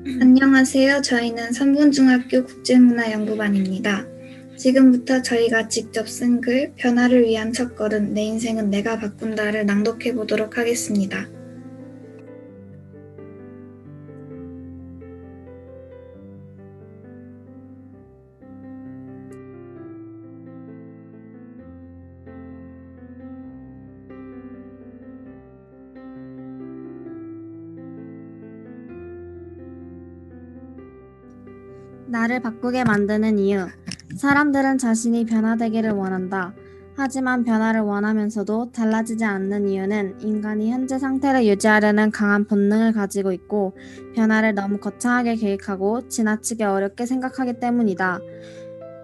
안녕하세요. 저희는 삼본중학교 국제문화연구반입니다. 지금부터 저희가 직접 쓴 글, 변화를 위한 첫걸음, 내 인생은 내가 바꾼다를 낭독해 보도록 하겠습니다. 나를 바꾸게 만드는 이유. 사람들은 자신이 변화되기를 원한다. 하지만 변화를 원하면서도 달라지지 않는 이유는 인간이 현재 상태를 유지하려는 강한 본능을 가지고 있고 변화를 너무 거창하게 계획하고 지나치게 어렵게 생각하기 때문이다.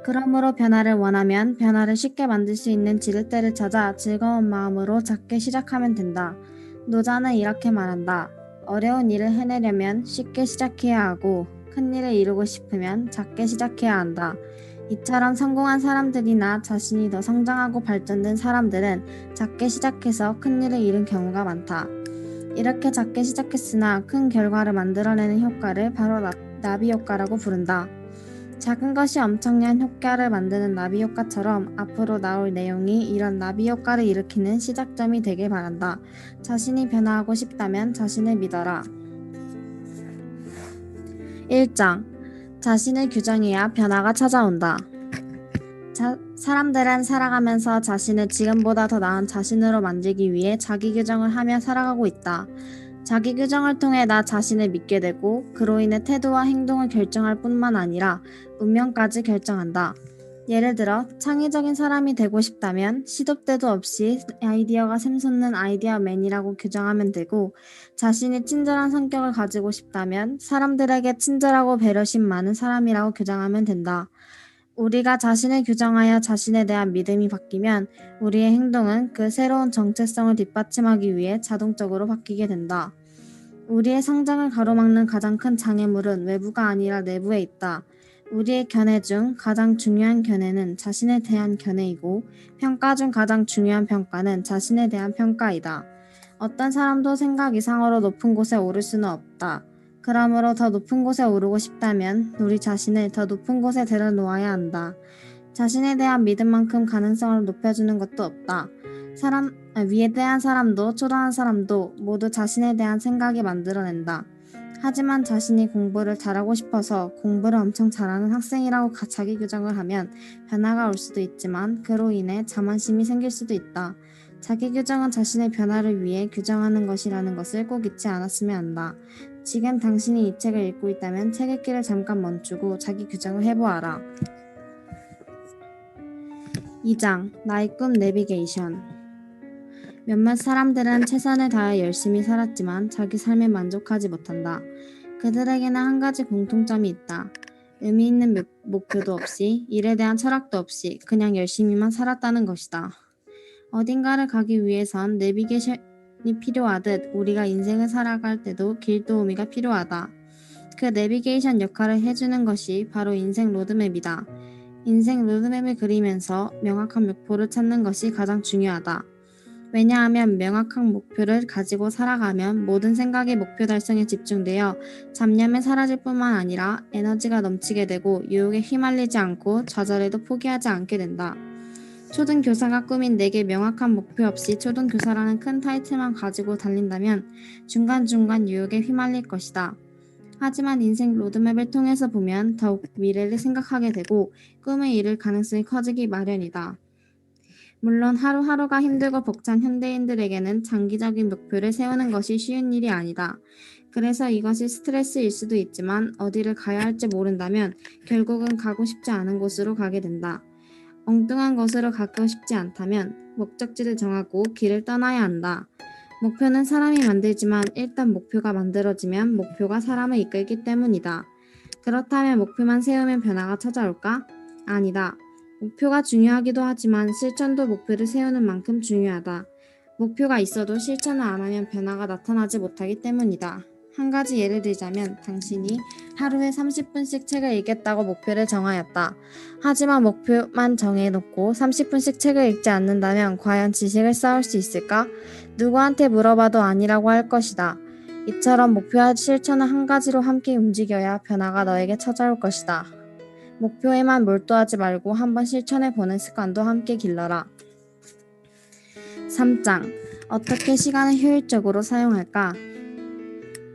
그러므로 변화를 원하면 변화를 쉽게 만들 수 있는 지렛대를 찾아 즐거운 마음으로 작게 시작하면 된다. 노자는 이렇게 말한다. 어려운 일을 해내려면 쉽게 시작해야 하고 큰 일을 이루고 싶으면 작게 시작해야 한다. 이처럼 성공한 사람들이나 자신이 더 성장하고 발전된 사람들은 작게 시작해서 큰 일을 이룬 경우가 많다. 이렇게 작게 시작했으나 큰 결과를 만들어내는 효과를 바로 나비 효과라고 부른다. 작은 것이 엄청난 효과를 만드는 나비 효과처럼 앞으로 나올 내용이 이런 나비 효과를 일으키는 시작점이 되길 바란다. 자신이 변화하고 싶다면 자신을 믿어라. 1장. 자신을 규정해야 변화가 찾아온다. 사람들은 살아가면서 자신을 지금보다 더 나은 자신으로 만들기 위해 자기 규정을 하며 살아가고 있다. 자기 규정을 통해 나 자신을 믿게 되고 그로 인해 태도와 행동을 결정할 뿐만 아니라 운명까지 결정한다. 예를 들어 창의적인 사람이 되고 싶다면 시도 때도 없이 아이디어가 샘솟는 아이디어맨이라고 규정하면 되고 자신이 친절한 성격을 가지고 싶다면 사람들에게 친절하고 배려심 많은 사람이라고 규정하면 된다. 우리가 자신을 규정하여 자신에 대한 믿음이 바뀌면 우리의 행동은 그 새로운 정체성을 뒷받침하기 위해 자동적으로 바뀌게 된다. 우리의 성장을 가로막는 가장 큰 장애물은 외부가 아니라 내부에 있다. 우리의 견해 중 가장 중요한 견해는 자신에 대한 견해이고 평가 중 가장 중요한 평가는 자신에 대한 평가이다. 어떤 사람도 생각 이상으로 높은 곳에 오를 수는 없다. 그러므로 더 높은 곳에 오르고 싶다면 우리 자신을 더 높은 곳에 들어놓아야 한다. 자신에 대한 믿음만큼 가능성을 높여주는 것도 없다. 위에 대한 사람도 초라한 사람도 모두 자신에 대한 생각이 만들어낸다. 하지만 자신이 공부를 잘하고 싶어서 공부를 엄청 잘하는 학생이라고 자기 규정을 하면 변화가 올 수도 있지만 그로 인해 자만심이 생길 수도 있다. 자기 규정은 자신의 변화를 위해 규정하는 것이라는 것을 꼭 잊지 않았으면 한다. 지금 당신이 이 책을 읽고 있다면 책 읽기를 잠깐 멈추고 자기 규정을 해보아라. 2장. 나의 꿈 내비게이션. 몇몇 사람들은 최선을 다해 열심히 살았지만 자기 삶에 만족하지 못한다. 그들에게는 한 가지 공통점이 있다. 의미 있는 목표도 없이 일에 대한 철학도 없이 그냥 열심히만 살았다는 것이다. 어딘가를 가기 위해선 내비게이션이 필요하듯 우리가 인생을 살아갈 때도 길도우미가 필요하다. 그 내비게이션 역할을 해주는 것이 바로 인생 로드맵이다. 인생 로드맵을 그리면서 명확한 목표를 찾는 것이 가장 중요하다. 왜냐하면 명확한 목표를 가지고 살아가면 모든 생각이 목표 달성에 집중되어 잡념에 사라질 뿐만 아니라 에너지가 넘치게 되고 유혹에 휘말리지 않고 좌절해도 포기하지 않게 된다. 초등교사가 꾸민 내게 명확한 목표 없이 초등교사라는 큰 타이틀만 가지고 달린다면 중간중간 유혹에 휘말릴 것이다. 하지만 인생 로드맵을 통해서 보면 더욱 미래를 생각하게 되고 꿈을 이룰 가능성이 커지기 마련이다. 물론 하루하루가 힘들고 벅찬 현대인들에게는 장기적인 목표를 세우는 것이 쉬운 일이 아니다. 그래서 이것이 스트레스일 수도 있지만 어디를 가야 할지 모른다면 결국은 가고 싶지 않은 곳으로 가게 된다. 엉뚱한 곳으로 가고 싶지 않다면 목적지를 정하고 길을 떠나야 한다. 목표는 사람이 만들지만 일단 목표가 만들어지면 목표가 사람을 이끌기 때문이다. 그렇다면 목표만 세우면 변화가 찾아올까? 아니다. 목표가 중요하기도 하지만 실천도 목표를 세우는 만큼 중요하다. 목표가 있어도 실천을 안 하면 변화가 나타나지 못하기 때문이다. 한 가지 예를 들자면 당신이 하루에 30분씩 책을 읽겠다고 목표를 정하였다. 하지만 목표만 정해놓고 30분씩 책을 읽지 않는다면 과연 지식을 쌓을 수 있을까? 누구한테 물어봐도 아니라고 할 것이다. 이처럼 목표와 실천을 한 가지로 함께 움직여야 변화가 너에게 찾아올 것이다. 목표에만 몰두하지 말고 한번 실천해보는 습관도 함께 길러라. 3장. 어떻게 시간을 효율적으로 사용할까?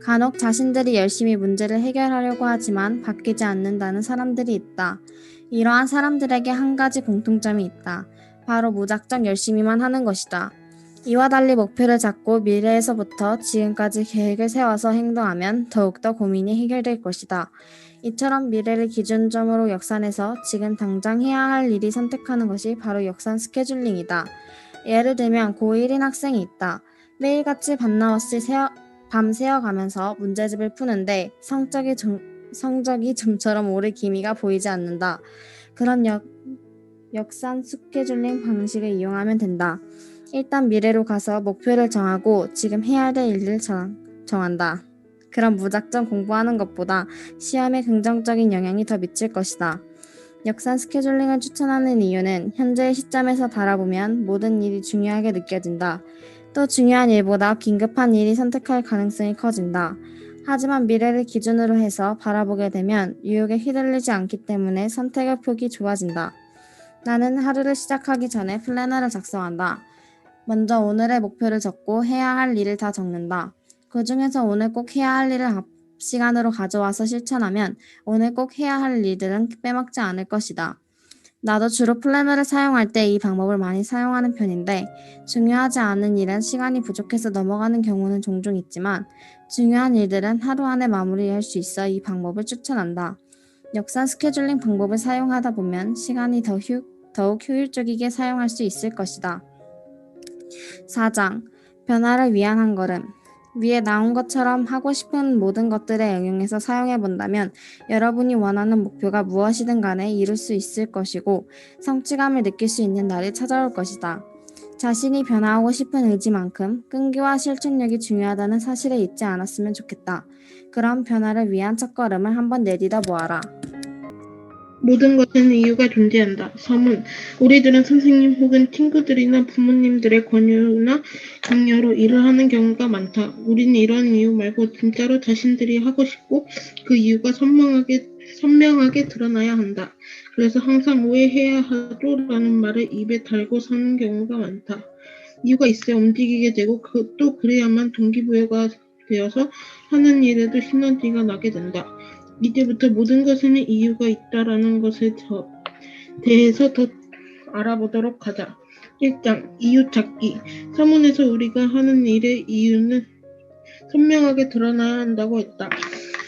간혹 자신들이 열심히 문제를 해결하려고 하지만 바뀌지 않는다는 사람들이 있다. 이러한 사람들에게 한 가지 공통점이 있다. 바로 무작정 열심히만 하는 것이다. 이와 달리 목표를 잡고 미래에서부터 지금까지 계획을 세워서 행동하면 더욱더 고민이 해결될 것이다. 이처럼 미래를 기준점으로 역산해서 지금 당장 해야 할 일이 선택하는 것이 바로 역산 스케줄링이다. 예를 들면 고1인 학생이 있다. 매일같이 밤 새어가면서 문제집을 푸는데 성적이 좀처럼 오를 기미가 보이지 않는다. 그런 역산 스케줄링 방식을 이용하면 된다. 일단 미래로 가서 목표를 정하고 지금 해야 될 일을 정한다. 그럼 무작정 공부하는 것보다 시험에 긍정적인 영향이 더 미칠 것이다. 역산 스케줄링을 추천하는 이유는 현재의 시점에서 바라보면 모든 일이 중요하게 느껴진다. 또 중요한 일보다 긴급한 일이 선택할 가능성이 커진다. 하지만 미래를 기준으로 해서 바라보게 되면 유혹에 휘둘리지 않기 때문에 선택의 폭이 좁아진다. 나는 하루를 시작하기 전에 플래너를 작성한다. 먼저 오늘의 목표를 적고 해야 할 일을 다 적는다. 그 중에서 오늘 꼭 해야 할 일을 앞 시간으로 가져와서 실천하면 오늘 꼭 해야 할 일들은 빼먹지 않을 것이다. 나도 주로 플래너를 사용할 때 이 방법을 많이 사용하는 편인데 중요하지 않은 일은 시간이 부족해서 넘어가는 경우는 종종 있지만 중요한 일들은 하루 안에 마무리할 수 있어 이 방법을 추천한다. 역산 스케줄링 방법을 사용하다 보면 시간이 더욱 효율적이게 사용할 수 있을 것이다. 4장. 변화를 위한 한 걸음. 위에 나온 것처럼 하고 싶은 모든 것들에 응용해서 사용해 본다면 여러분이 원하는 목표가 무엇이든 간에 이룰 수 있을 것이고 성취감을 느낄 수 있는 날이 찾아올 것이다. 자신이 변화하고 싶은 의지만큼 끈기와 실천력이 중요하다는 사실을 잊지 않았으면 좋겠다. 그럼 변화를 위한 첫걸음을 한번 내디뎌 보아라. 모든 것에는 이유가 존재한다. 서문. 우리들은 선생님 혹은 친구들이나 부모님들의 권유나 격려로 일을 하는 경우가 많다. 우리는 이런 이유 말고 진짜로 자신들이 하고 싶고 그 이유가 선명하게 드러나야 한다. 그래서 항상 왜 해야 하죠? 라는 말을 입에 달고 사는 경우가 많다. 이유가 있어야 움직이게 되고 또 그래야만 동기부여가 되어서 하는 일에도 시너지가 나게 된다. 이제부터 모든 것에는 이유가 있다라는 것에 대해서 더 알아보도록 하자. 1장 이유 찾기. 서문에서 우리가 하는 일의 이유는 선명하게 드러나야 한다고 했다.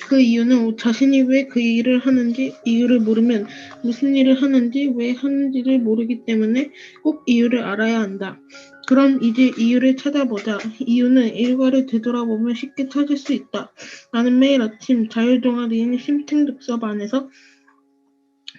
그 이유는 자신이 왜 그 일을 하는지 이유를 모르면 무슨 일을 하는지 왜 하는지를 모르기 때문에 꼭 이유를 알아야 한다. 그럼 이제 이유를 찾아보자. 이유는 일과를 되돌아보면 쉽게 찾을 수 있다. 나는 매일 아침 자율동아리인 심층독서반에서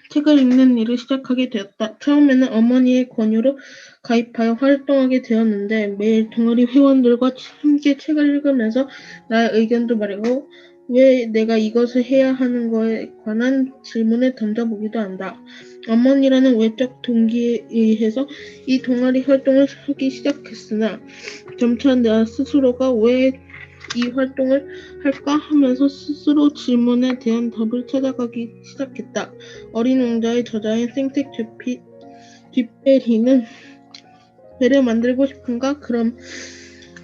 책을 읽는 일을 시작하게 되었다. 처음에는 어머니의 권유로 가입하여 활동하게 되었는데 매일 동아리 회원들과 함께 책을 읽으면서 나의 의견도 말하고 왜 내가 이것을 해야 하는 거에 관한 질문을 던져보기도 한다. 어머니라는 외적 동기에 의해서 이 동아리 활동을 하기 시작했으나 점차 나 스스로가 왜 이 활동을 할까 하면서 스스로 질문에 대한 답을 찾아가기 시작했다. 어린 왕자의 저자인 생텍 쥐페리는 배를 만들고 싶은가? 그럼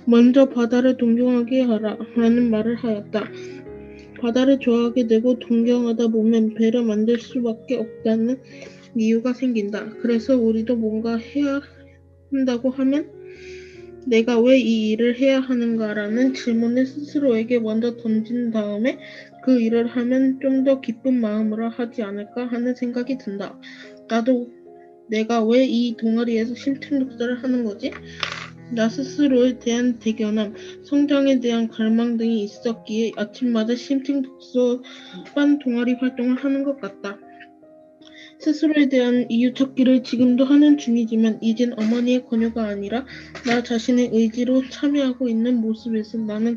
먼저 바다를 동경하게 하라 라는 말을 하였다. 바다를 좋아하게 되고 동경하다 보면 배를 만들 수밖에 없다는 이유가 생긴다. 그래서 우리도 뭔가 해야 한다고 하면 내가 왜 이 일을 해야 하는가라는 질문을 스스로에게 먼저 던진 다음에 그 일을 하면 좀 더 기쁜 마음으로 하지 않을까 하는 생각이 든다. 나도 내가 왜 이 동아리에서 심층독서를 하는 거지? 나 스스로에 대한 대견함, 성장에 대한 갈망 등이 있었기에 아침마다 심층독서반 동아리 활동을 하는 것 같다. 스스로에 대한 이유 찾기를 지금도 하는 중이지만 이젠 어머니의 권유가 아니라 나 자신의 의지로 참여하고 있는 모습에서 나는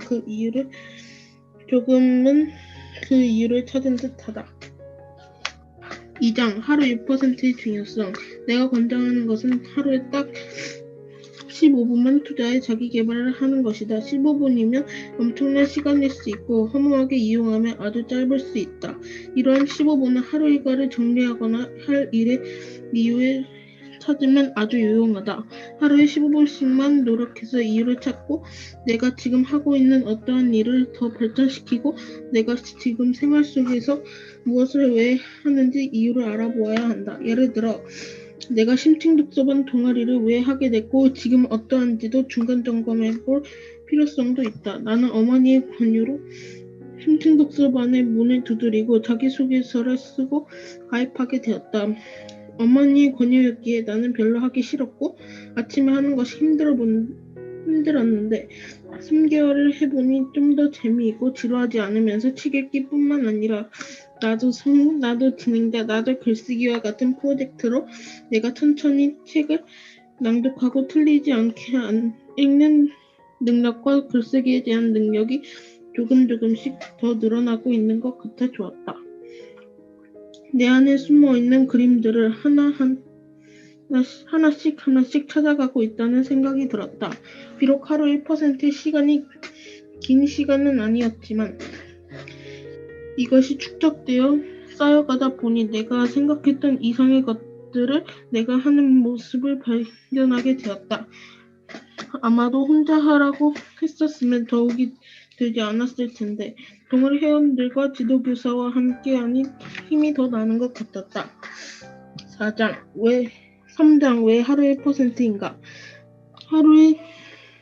조금은 그 이유를 찾은 듯하다. 2장 하루 6%의 중요성. 내가 권장하는 것은 하루에 딱 15분만 투자해 자기 개발을 하는 것이다. 15분이면 엄청난 시간일 수 있고 허무하게 이용하면 아주 짧을 수 있다. 이러한 15분은 하루 일과를 정리하거나 할 일의 이유를 찾으면 아주 유용하다. 하루에 15분씩만 노력해서 이유를 찾고 내가 지금 하고 있는 어떠한 일을 더 발전시키고 내가 지금 생활 속에서 무엇을 왜 하는지 이유를 알아보아야 한다. 예를 들어 내가 심층독서반 동아리를 왜 하게 됐고 지금 어떠한지도 중간 점검해 볼 필요성도 있다. 나는 어머니의 권유로 심층독서반의 문을 두드리고 자기소개서를 쓰고 가입하게 되었다. 어머니의 권유였기에 나는 별로 하기 싫었고 아침에 하는 것이 힘들었는데 3개월을 해보니 좀 더 재미있고 지루하지 않으면서 책 읽기뿐만 아니라 나도 성우, 나도 진행자, 나도 글쓰기와 같은 프로젝트로 내가 천천히 책을 낭독하고 틀리지 않게 읽는 능력과 글쓰기에 대한 능력이 조금씩 더 늘어나고 있는 것 같아 좋았다. 내 안에 숨어있는 그림들을 하나씩 찾아가고 있다는 생각이 들었다. 비록 하루 1%의 시간이 긴 시간은 아니었지만 이것이 축적되어 쌓여가다 보니 내가 생각했던 이상의 것들을 내가 하는 모습을 발견하게 되었다. 아마도 혼자 하라고 했었으면 더욱이 되지 않았을 텐데 동아리 회원들과 지도교사와 함께하니 힘이 더 나는 것 같았다. 3장 왜 하루에 1%인가? 하루에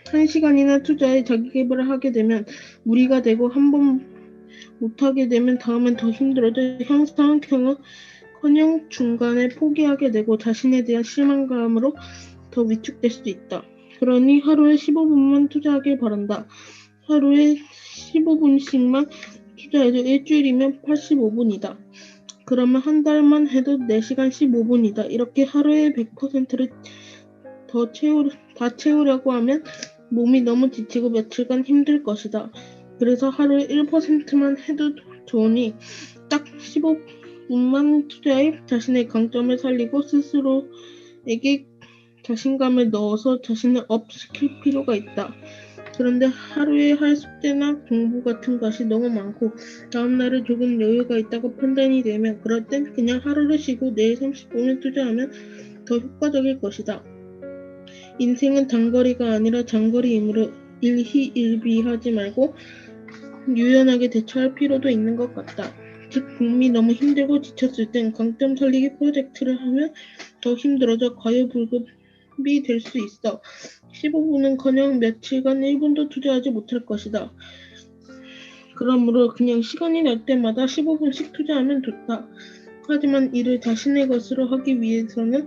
1시간이나 투자해 자기계발을 하게 되면 무리가 되고 한 번 못하게 되면 다음엔 더 힘들어져 커녕 중간에 포기하게 되고 자신에 대한 실망감으로 더 위축될 수 있다. 그러니 하루에 15분만 투자하길 바란다. 하루에 15분씩만 투자해도 일주일이면 85분이다. 그러면 한 달만 해도 4시간 15분이다. 이렇게 하루에 100%를 다 채우려고 하면 몸이 너무 지치고 며칠간 힘들 것이다. 그래서 하루에 1%만 해도 좋으니 딱 15분만 투자해 자신의 강점을 살리고 스스로에게 자신감을 넣어서 자신을 업시킬 필요가 있다. 그런데 하루에 할 숙제나 공부 같은 것이 너무 많고 다음날은 조금 여유가 있다고 판단이 되면 그럴 땐 그냥 하루를 쉬고 내일 30분을 투자하면 더 효과적일 것이다. 인생은 단거리가 아니라 장거리이므로 일희일비하지 말고 유연하게 대처할 필요도 있는 것 같다. 즉 몸이 너무 힘들고 지쳤을 땐 강점 살리기 프로젝트를 하면 더 힘들어져 과유불급이 될 수 있어. 15분은커녕 며칠간 1분도 투자하지 못할 것이다. 그러므로 그냥 시간이 날 때마다 15분씩 투자하면 좋다. 하지만 이를 자신의 것으로 하기 위해서는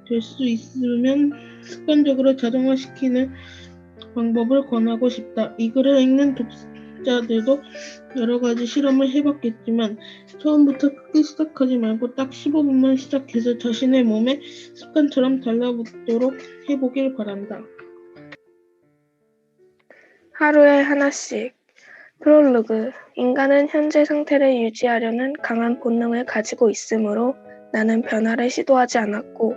될 수 있으면 습관적으로 자동화시키는 방법을 권하고 싶다. 이 글을 읽는 독자들도 여러 가지 실험을 해봤겠지만 처음부터 크게 시작하지 말고 딱 15분만 시작해서 자신의 몸에 습관처럼 달라붙도록 해보길 바란다. 하루에 하나씩. 프롤로그. 인간은 현재 상태를 유지하려는 강한 본능을 가지고 있으므로 나는 변화를 시도하지 않았고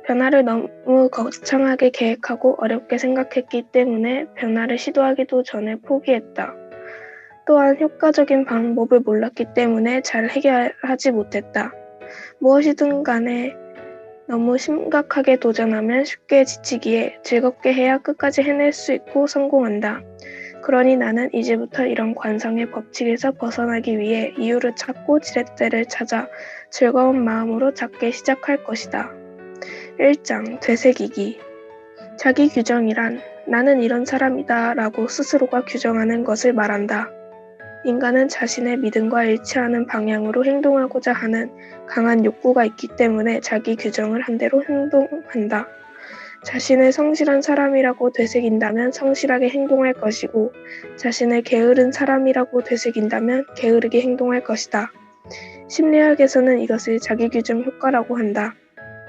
변화를 너무 거창하게 계획하고 어렵게 생각했기 때문에 변화를 시도하기도 전에 포기했다. 또한 효과적인 방법을 몰랐기 때문에 잘 해결하지 못했다. 무엇이든 간에 너무 심각하게 도전하면 쉽게 지치기에 즐겁게 해야 끝까지 해낼 수 있고 성공한다. 그러니 나는 이제부터 이런 관성의 법칙에서 벗어나기 위해 이유를 찾고 지렛대를 찾아 즐거운 마음으로 작게 시작할 것이다. 1장 되새기기. 자기 규정이란 나는 이런 사람이다 라고 스스로가 규정하는 것을 말한다. 인간은 자신의 믿음과 일치하는 방향으로 행동하고자 하는 강한 욕구가 있기 때문에 자기 규정을 한 대로 행동한다. 자신을 성실한 사람이라고 되새긴다면 성실하게 행동할 것이고 자신을 게으른 사람이라고 되새긴다면 게으르게 행동할 것이다. 심리학에서는 이것을 자기규정 효과라고 한다.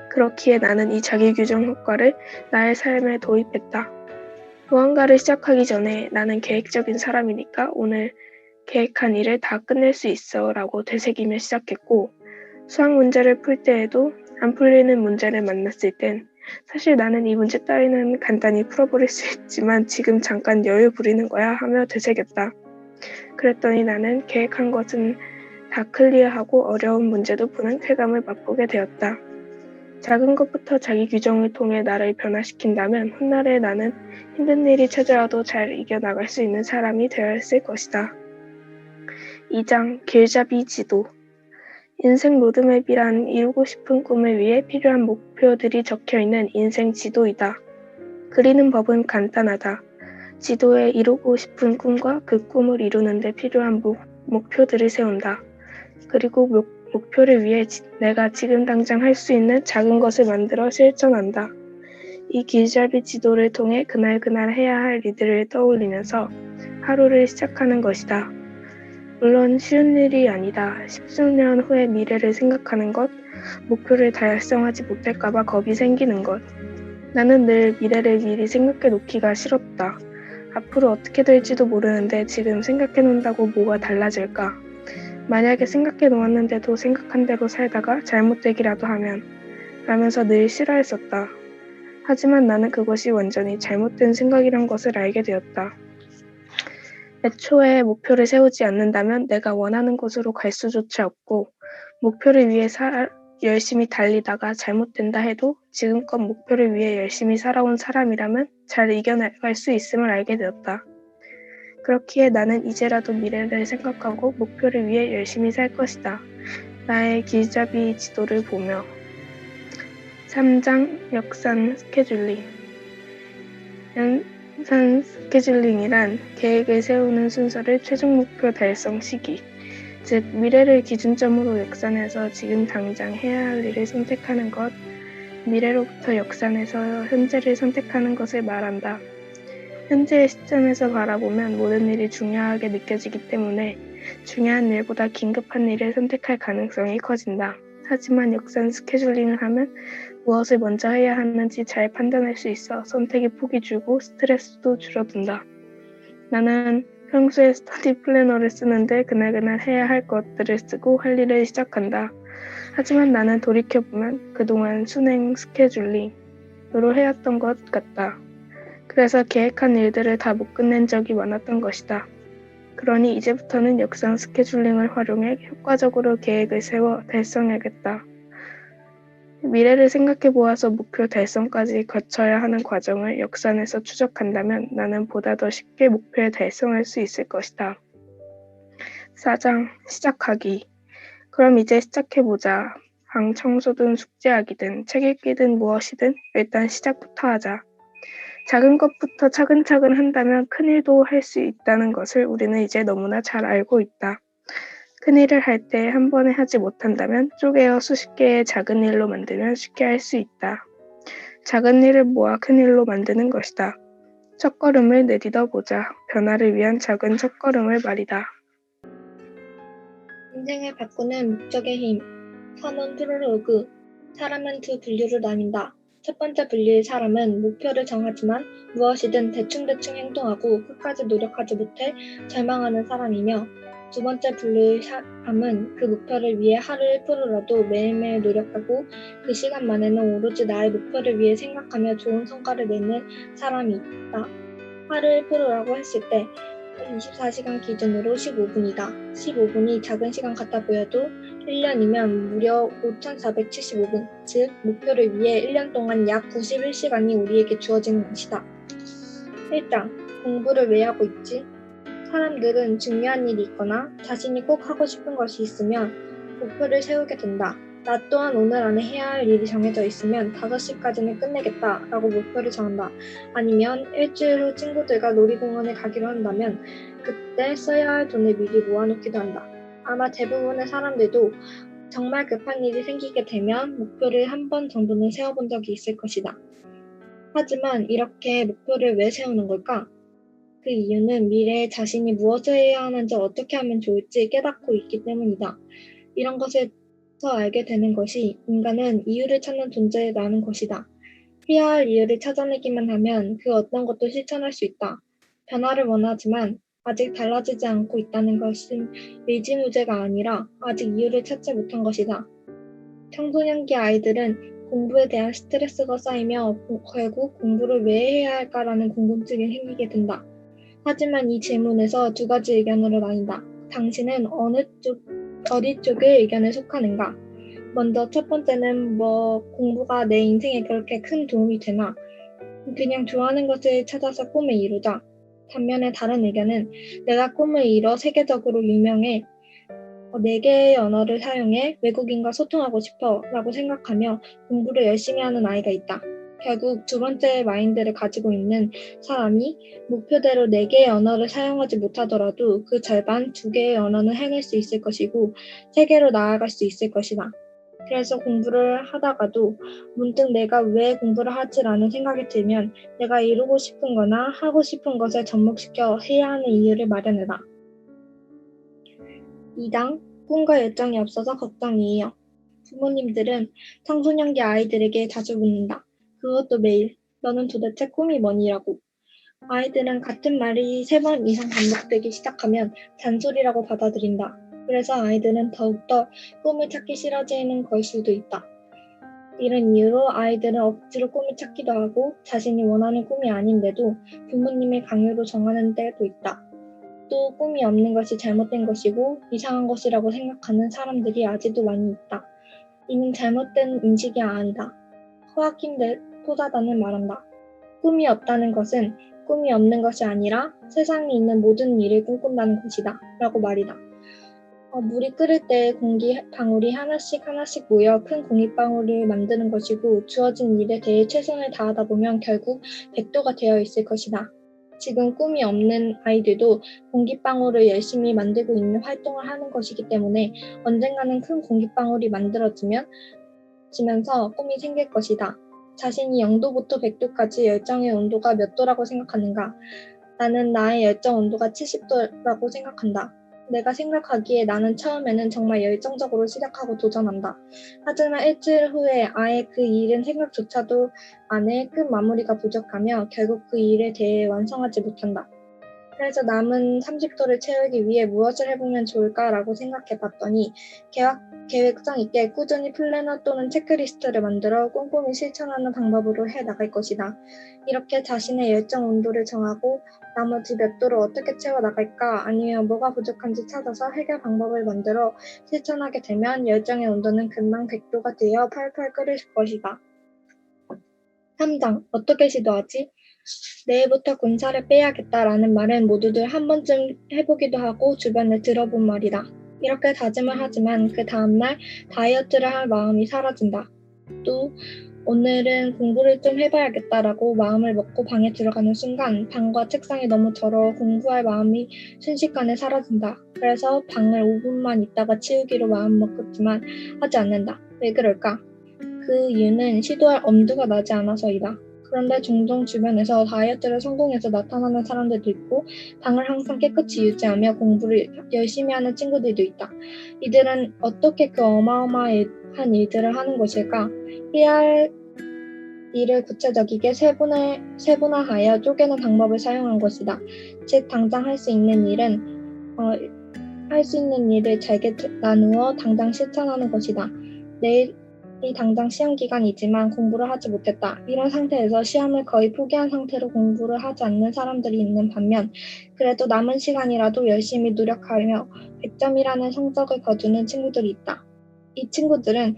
그렇기에 나는 이 자기규정 효과를 나의 삶에 도입했다. 무언가를 시작하기 전에 나는 계획적인 사람이니까 오늘 계획한 일을 다 끝낼 수 있어 라고 되새기며 시작했고 수학 문제를 풀 때에도 안 풀리는 문제를 만났을 땐 사실 나는 이 문제 따위는 간단히 풀어버릴 수 있지만 지금 잠깐 여유 부리는 거야 하며 되새겼다. 그랬더니 나는 계획한 것은 다 클리어하고 어려운 문제도 푸는 쾌감을 맛보게 되었다. 작은 것부터 자기 규정을 통해 나를 변화시킨다면 훗날에 나는 힘든 일이 찾아와도 잘 이겨나갈 수 있는 사람이 되었을 것이다. 2장 길잡이 지도. 인생 로드맵이란 이루고 싶은 꿈을 위해 필요한 목표들이 적혀있는 인생 지도이다. 그리는 법은 간단하다. 지도에 이루고 싶은 꿈과 그 꿈을 이루는 데 필요한 목표들을 세운다. 그리고 목표를 위해 내가 지금 당장 할 수 있는 작은 것을 만들어 실천한다. 이 길잡이 지도를 통해 그날 해야 할 일들을 떠올리면서 하루를 시작하는 것이다. 물론 쉬운 일이 아니다. 10수년 후의 미래를 생각하는 것, 목표를 달성하지 못할까봐 겁이 생기는 것. 나는 늘 미래를 미리 생각해 놓기가 싫었다. 앞으로 어떻게 될지도 모르는데 지금 생각해 놓는다고 뭐가 달라질까? 만약에 생각해 놓았는데도 생각한 대로 살다가 잘못되기라도 하면 라면서 늘 싫어했었다. 하지만 나는 그것이 완전히 잘못된 생각이란 것을 알게 되었다. 애초에 목표를 세우지 않는다면 내가 원하는 곳으로 갈 수조차 없고 목표를 위해 열심히 달리다가 잘못된다 해도 지금껏 목표를 위해 열심히 살아온 사람이라면 잘 이겨나갈 수 있음을 알게 되었다. 그렇기에 나는 이제라도 미래를 생각하고 목표를 위해 열심히 살 것이다. 나의 길잡이 지도를 보며 3장 역산 스케줄링. 연산 스케줄링이란 계획을 세우는 순서를 최종 목표 달성 시기, 즉 미래를 기준점으로 역산해서 지금 당장 해야 할 일을 선택하는 것, 미래로부터 역산해서 현재를 선택하는 것을 말한다. 현재의 시점에서 바라보면 모든 일이 중요하게 느껴지기 때문에 중요한 일보다 긴급한 일을 선택할 가능성이 커진다. 하지만 역산 스케줄링을 하면 무엇을 먼저 해야 하는지 잘 판단할 수 있어 선택의 폭이 줄고 스트레스도 줄어든다. 나는 평소에 스터디 플래너를 쓰는데 그날 해야 할 것들을 쓰고 할 일을 시작한다. 하지만 나는 돌이켜보면 그동안 순행 스케줄링으로 해왔던 것 같다. 그래서 계획한 일들을 다 못 끝낸 적이 많았던 것이다. 그러니 이제부터는 역산 스케줄링을 활용해 효과적으로 계획을 세워 달성해야겠다. 미래를 생각해 보아서 목표 달성까지 거쳐야 하는 과정을 역산해서 추적한다면 나는 보다 더 쉽게 목표에 달성할 수 있을 것이다. 4장 시작하기. 그럼 이제 시작해보자. 방 청소든 숙제하기든 책 읽기든 무엇이든 일단 시작부터 하자. 작은 것부터 차근차근 한다면 큰일도 할 수 있다는 것을 우리는 이제 너무나 잘 알고 있다. 큰일을 할 때 한 번에 하지 못한다면 쪼개어 수십 개의 작은 일로 만들면 쉽게 할 수 있다. 작은 일을 모아 큰 일로 만드는 것이다. 첫걸음을 내딛어 보자. 변화를 위한 작은 첫걸음을 말이다. 인생을 바꾸는 목적의 힘. 선원 프롤로그. 사람은 두 분류로 나뉜다. 첫 번째 분류의 사람은 목표를 정하지만 무엇이든 대충대충 행동하고 끝까지 노력하지 못해 절망하는 사람이며, 두 번째 분류의 사람은 그 목표를 위해 하루 1%라도 매일매일 노력하고 그 시간만에는 오로지 나의 목표를 위해 생각하며 좋은 성과를 내는 사람이 있다. 하루 1%라고 했을 때 24시간 기준으로 15분이다. 15분이 작은 시간 같아 보여도 1년이면 무려 5,475분, 즉 목표를 위해 1년 동안 약 91시간이 우리에게 주어지는 것이다. 1장. 공부를 왜 하고 있지? 사람들은 중요한 일이 있거나 자신이 꼭 하고 싶은 것이 있으면 목표를 세우게 된다. 나 또한 오늘 안에 해야 할 일이 정해져 있으면 5시까지는 끝내겠다 라고 목표를 정한다. 아니면 일주일 후 친구들과 놀이공원에 가기로 한다면 그때 써야 할 돈을 미리 모아놓기도 한다. 아마 대부분의 사람들도 정말 급한 일이 생기게 되면 목표를 한 번 정도는 세워본 적이 있을 것이다. 하지만 이렇게 목표를 왜 세우는 걸까? 그 이유는 미래에 자신이 무엇을 해야 하는지 어떻게 하면 좋을지 깨닫고 있기 때문이다. 이런 것에서 알게 되는 것이 인간은 이유를 찾는 존재라는 것이다. 해야 할 이유를 찾아내기만 하면 그 어떤 것도 실천할 수 있다. 변화를 원하지만 아직 달라지지 않고 있다는 것은 의지무제가 아니라 아직 이유를 찾지 못한 것이다. 청소년기 아이들은 공부에 대한 스트레스가 쌓이며 결국 공부를 왜 해야 할까라는 궁금증이 생기게 된다. 하지만 이 질문에서 두 가지 의견으로 나뉜다. 당신은 어디 쪽의 의견에 속하는가? 먼저 첫 번째는 공부가 내 인생에 그렇게 큰 도움이 되나? 그냥 좋아하는 것을 찾아서 꿈을 이루자. 반면에 다른 의견은 내가 꿈을 이뤄 세계적으로 유명해 4개의 언어를 사용해 외국인과 소통하고 싶어 라고 생각하며 공부를 열심히 하는 아이가 있다. 결국 두 번째 마인드를 가지고 있는 사람이 목표대로 4개의 언어를 사용하지 못하더라도 그 절반 2개의 언어는 해낼 수 있을 것이고 세계로 나아갈 수 있을 것이다. 그래서 공부를 하다가도 문득 내가 왜 공부를 하지라는 생각이 들면 내가 이루고 싶은 거나 하고 싶은 것에 접목시켜 해야 하는 이유를 마련해라. 2장 꿈과 열정이 없어서 걱정이에요. 부모님들은 청소년기 아이들에게 자주 묻는다. 그것도 매일. 너는 도대체 꿈이 뭐니라고. 아이들은 같은 말이 3번 이상 반복되기 시작하면 잔소리라고 받아들인다. 그래서 아이들은 더욱더 꿈을 찾기 싫어지는 걸 수도 있다. 이런 이유로 아이들은 억지로 꿈을 찾기도 하고 자신이 원하는 꿈이 아닌데도 부모님의 강요로 정하는 때도 있다. 또 꿈이 없는 것이 잘못된 것이고 이상한 것이라고 생각하는 사람들이 아직도 많이 있다. 이는 잘못된 인식이 아니다. 호아킨 포자단은 말한다. 꿈이 없다는 것은 꿈이 없는 것이 아니라 세상에 있는 모든 일을 꿈꾼다는 것이다. 라고 말이다. 물이 끓을 때 공기 방울이 하나씩 모여 큰 공기방울을 만드는 것이고 주어진 일에 대해 최선을 다하다 보면 결국 백도가 되어 있을 것이다. 지금 꿈이 없는 아이들도 공기방울을 열심히 만들고 있는 활동을 하는 것이기 때문에 언젠가는 큰 공기방울이 만들어지면서 꿈이 생길 것이다. 자신이 0도부터 100도까지 열정의 온도가 몇 도라고 생각하는가? 나는 나의 열정 온도가 70도라고 생각한다. 내가 생각하기에 나는 처음에는 정말 열정적으로 시작하고 도전한다. 하지만 일주일 후에 아예 그 일은 생각조차도 안 해 끝 마무리가 부족하며 결국 그 일에 대해 완성하지 못한다. 그래서 남은 30도를 채우기 위해 무엇을 해보면 좋을까라고 생각해 봤더니 계획성 있게 꾸준히 플래너 또는 체크리스트를 만들어 꼼꼼히 실천하는 방법으로 해 나갈 것이다. 이렇게 자신의 열정 온도를 정하고 나머지 몇 도를 어떻게 채워 나갈까 아니면 뭐가 부족한지 찾아서 해결 방법을 만들어 실천하게 되면 열정의 온도는 금방 100도가 되어 팔팔 끓을 것이다. 3장 어떻게 시도하지? 내일부터 군살을 빼야겠다라는 말은 모두들 한 번쯤 해보기도 하고 주변에 들어본 말이다. 이렇게 다짐을 하지만 그 다음날 다이어트를 할 마음이 사라진다. 또 오늘은 공부를 좀 해봐야겠다라고 마음을 먹고 방에 들어가는 순간 방과 책상이 너무 더러워 공부할 마음이 순식간에 사라진다. 그래서 방을 5분만 있다가 치우기로 마음먹었지만 하지 않는다. 왜 그럴까? 그 이유는 시도할 엄두가 나지 않아서이다. 그런데 종종 주변에서 다이어트를 성공해서 나타나는 사람들도 있고 방을 항상 깨끗이 유지하며 공부를 열심히 하는 친구들도 있다. 이들은 어떻게 그 어마어마한 일들을 하는 것일까? 해야 할 일을 구체적이게 세분화하여 쪼개는 방법을 사용한 것이다. 즉 당장 할 수 있는 일을 잘게 나누어 당장 실천하는 것이다. 내일이 당장 시험 기간이지만 공부를 하지 못했다. 이런 상태에서 시험을 거의 포기한 상태로 공부를 하지 않는 사람들이 있는 반면 그래도 남은 시간이라도 열심히 노력하며 100점이라는 성적을 거두는 친구들이 있다. 이 친구들은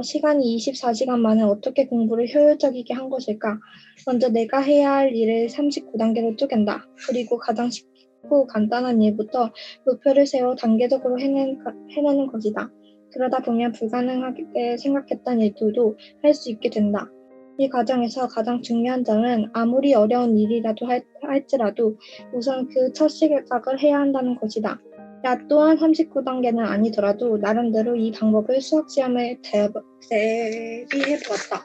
시간이 24시간 만에 어떻게 공부를 효율적이게 한 것일까? 먼저 내가 해야 할 일을 39단계로 쪼갠다. 그리고 가장 쉽고 간단한 일부터 목표를 세워 단계적으로 해내는 것이다. 그러다 보면 불가능하게 생각했던 일들도 할 수 있게 된다. 이 과정에서 가장 중요한 점은 아무리 어려운 일이라도 할지라도 우선 그 첫 시작을 해야 한다는 것이다. 나 또한 39단계는 아니더라도 나름대로 이 방법을 수학시험에 대비해보았다.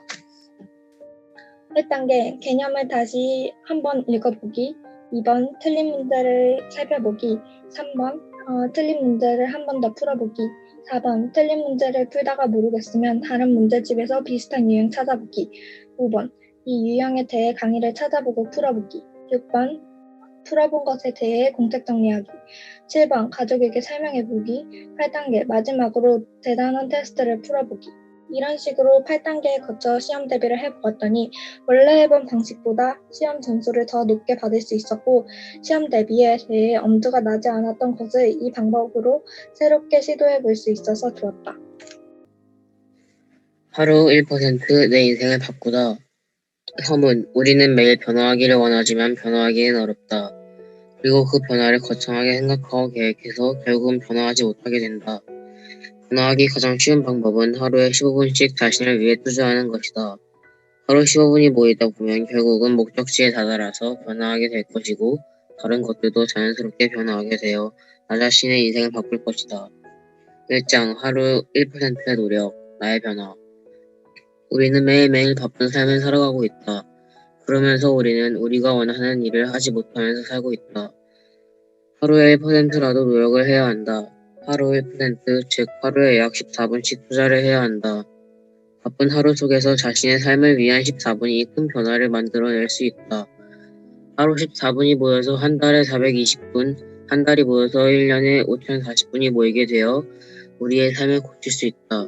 1단계 개념을 다시 한번 읽어보기 2번 틀린 문제를 살펴보기 3번 틀린 문제를 한 번 더 풀어보기 4번 틀린 문제를 풀다가 모르겠으면 다른 문제집에서 비슷한 유형 찾아보기 5번 이 유형에 대해 강의를 찾아보고 풀어보기 6번 풀어본 것에 대해 공책 정리하기 7번 가족에게 설명해보기 8단계 마지막으로 대단한 테스트를 풀어보기 이런 식으로 8단계에 거쳐 시험 대비를 해보았더니 원래 해본 방식보다 시험 점수를 더 높게 받을 수 있었고 시험 대비에 대해 엄두가 나지 않았던 것을 이 방법으로 새롭게 시도해 볼 수 있어서 좋았다. 하루 1% 내 인생을 바꾸다. 서문, 우리는 매일 변화하기를 원하지만 변화하기는 어렵다. 그리고 그 변화를 거창하게 생각하고 계획해서 결국은 변화하지 못하게 된다. 변화하기 가장 쉬운 방법은 하루에 15분씩 자신을 위해 투자하는 것이다. 하루 15분이 모이다 보면 결국은 목적지에 다다라서 변화하게 될 것이고 다른 것들도 자연스럽게 변화하게 되어 나 자신의 인생을 바꿀 것이다. 1장 하루 1%의 노력, 나의 변화. 우리는 매일매일 바쁜 삶을 살아가고 있다. 그러면서 우리는 우리가 원하는 일을 하지 못하면서 살고 있다. 하루에 1%라도 노력을 해야 한다. 하루 1%, 즉 하루에 약 14분씩 투자를 해야 한다. 바쁜 하루 속에서 자신의 삶을 위한 14분이 큰 변화를 만들어낼 수 있다. 하루 14분이 모여서 한 달에 420분, 한 달이 모여서 1년에 5040분이 모이게 되어 우리의 삶을 고칠 수 있다.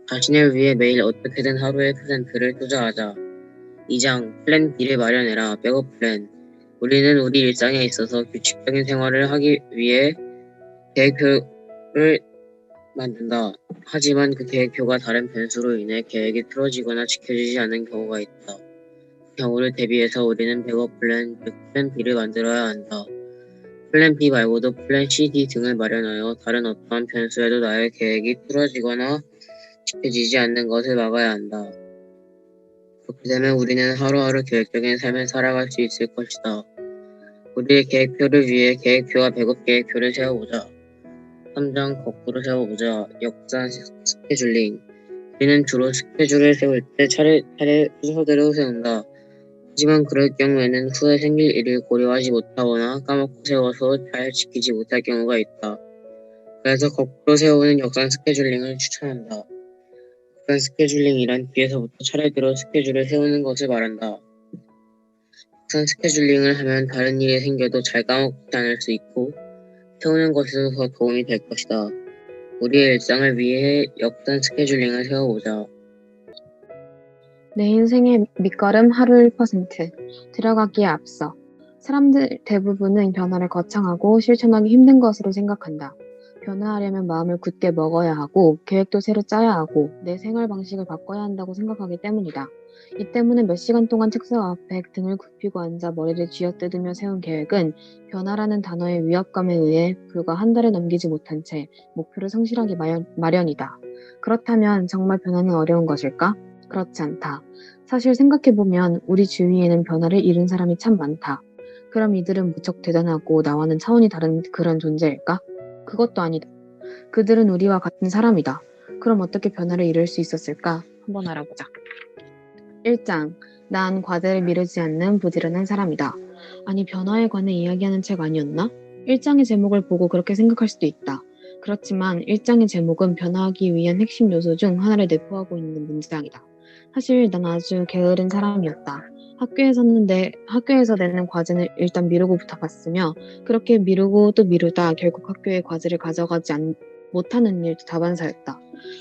자신을 위해 매일 어떻게든 하루의 %를 투자하자. 2장 플랜 B를 마련해라. 백업 플랜. 우리는 우리 일상에 있어서 규칙적인 생활을 하기 위해 계획표를 만든다. 하지만 그 계획표가 다른 변수로 인해 계획이 틀어지거나 지켜지지 않는 경우가 있다. 그 경우를 대비해서 우리는 백업 플랜, 즉 플랜 B를 만들어야 한다. 플랜 B 말고도 플랜 C, D 등을 마련하여 다른 어떠한 변수에도 나의 계획이 틀어지거나 지켜지지 않는 것을 막아야 한다. 그렇게 되면 우리는 하루하루 계획적인 삶을 살아갈 수 있을 것이다. 우리의 계획표를 위해 계획표와 백업 계획표를 세워보자. 3장 거꾸로 세워보자. 역산 스케줄링. 우리는 주로 스케줄을 세울 때 차례차례 순서대로 세운다. 하지만 그럴 경우에는 후에 생길 일을 고려하지 못하거나 까먹고 세워서 잘 지키지 못할 경우가 있다. 그래서 거꾸로 세우는 역산 스케줄링을 추천한다. 역산 스케줄링이란 뒤에서부터 차례대로 스케줄을 세우는 것을 말한다. 역산 스케줄링을 하면 다른 일이 생겨도 잘 까먹지 않을 수 있고 세우는 것에서 더 도움이 될 것이다. 우리의 일상을 위해 역산 스케줄링을 세워보자. 내 인생의 밑거름 하루 1%. 들어가기에 앞서 사람들 대부분은 변화를 거창하고 실천하기 힘든 것으로 생각한다. 변화하려면 마음을 굳게 먹어야 하고 계획도 새로 짜야 하고 내 생활 방식을 바꿔야 한다고 생각하기 때문이다. 이 때문에 몇 시간 동안 책상 앞에 등을 굽히고 앉아 머리를 쥐어뜯으며 세운 계획은 변화라는 단어의 위압감에 의해 불과 한 달을 넘기지 못한 채 목표를 성실하기 마련이다. 그렇다면 정말 변화는 어려운 것일까? 그렇지 않다. 사실 생각해보면 우리 주위에는 변화를 잃은 사람이 참 많다. 그럼 이들은 무척 대단하고 나와는 차원이 다른 그런 존재일까? 그것도 아니다. 그들은 우리와 같은 사람이다. 그럼 어떻게 변화를 이룰 수 있었을까? 한번 알아보자. 1장. 난 과제를 미루지 않는 부지런한 사람이다. 아니, 변화에 관해 이야기하는 책 아니었나? 1장의 제목을 보고 그렇게 생각할 수도 있다. 그렇지만 1장의 제목은 변화하기 위한 핵심 요소 중 하나를 내포하고 있는 문장이다. 사실 난 아주 게으른 사람이었다. 학교에서 내는 과제는 일단 미루고부터 봤으며 그렇게 미루고 또 미루다 결국 학교에 과제를 가져가지 못하는 일도 다반사였다.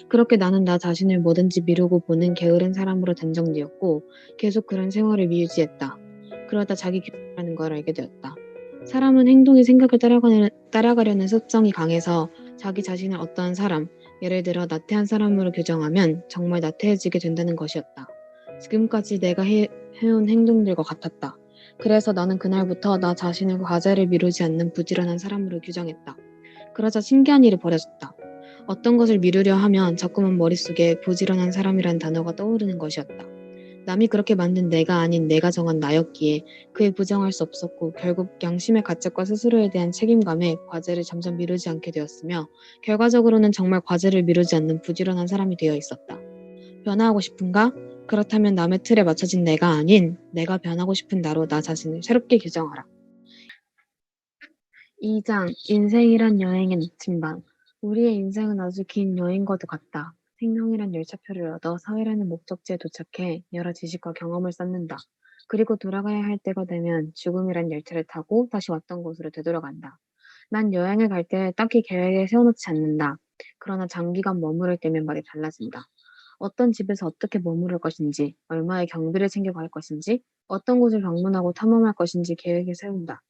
그렇게 나는 나 자신을 뭐든지 미루고 보는 게으른 사람으로 단정되었고 계속 그런 생활을 유지했다. 그러다 자기 규칙이라는 걸 알게 되었다. 사람은 행동이 생각을 따라가려는 습성이 강해서 자기 자신을 어떠한 사람, 예를 들어 나태한 사람으로 규정하면 정말 나태해지게 된다는 것이었다. 지금까지 내가 해온 행동들과 같았다. 그래서 나는 그날부터 나 자신을 과제를 미루지 않는 부지런한 사람으로 규정했다. 그러자 신기한 일이 벌어졌다. 어떤 것을 미루려 하면 자꾸만 머릿속에 부지런한 사람이란 단어가 떠오르는 것이었다. 남이 그렇게 만든 내가 아닌 내가 정한 나였기에 그에 부정할 수 없었고 결국 양심의 가책과 스스로에 대한 책임감에 과제를 점점 미루지 않게 되었으며 결과적으로는 정말 과제를 미루지 않는 부지런한 사람이 되어 있었다. 변화하고 싶은가? 그렇다면 남의 틀에 맞춰진 내가 아닌 내가 변하고 싶은 나로 나 자신을 새롭게 규정하라. 2장. 인생이란 여행의 나침반. 우리의 인생은 아주 긴 여행과도 같다. 생명이란 열차표를 얻어 사회라는 목적지에 도착해 여러 지식과 경험을 쌓는다. 그리고 돌아가야 할 때가 되면 죽음이란 열차를 타고 다시 왔던 곳으로 되돌아간다. 난 여행을 갈 때 딱히 계획을 세워놓지 않는다. 그러나 장기간 머무를 때면 말이 달라진다. 어떤 집에서 어떻게 머무를 것인지, 얼마의 경비를 챙겨갈 것인지, 어떤 곳을 방문하고 탐험할 것인지 계획을 세운다.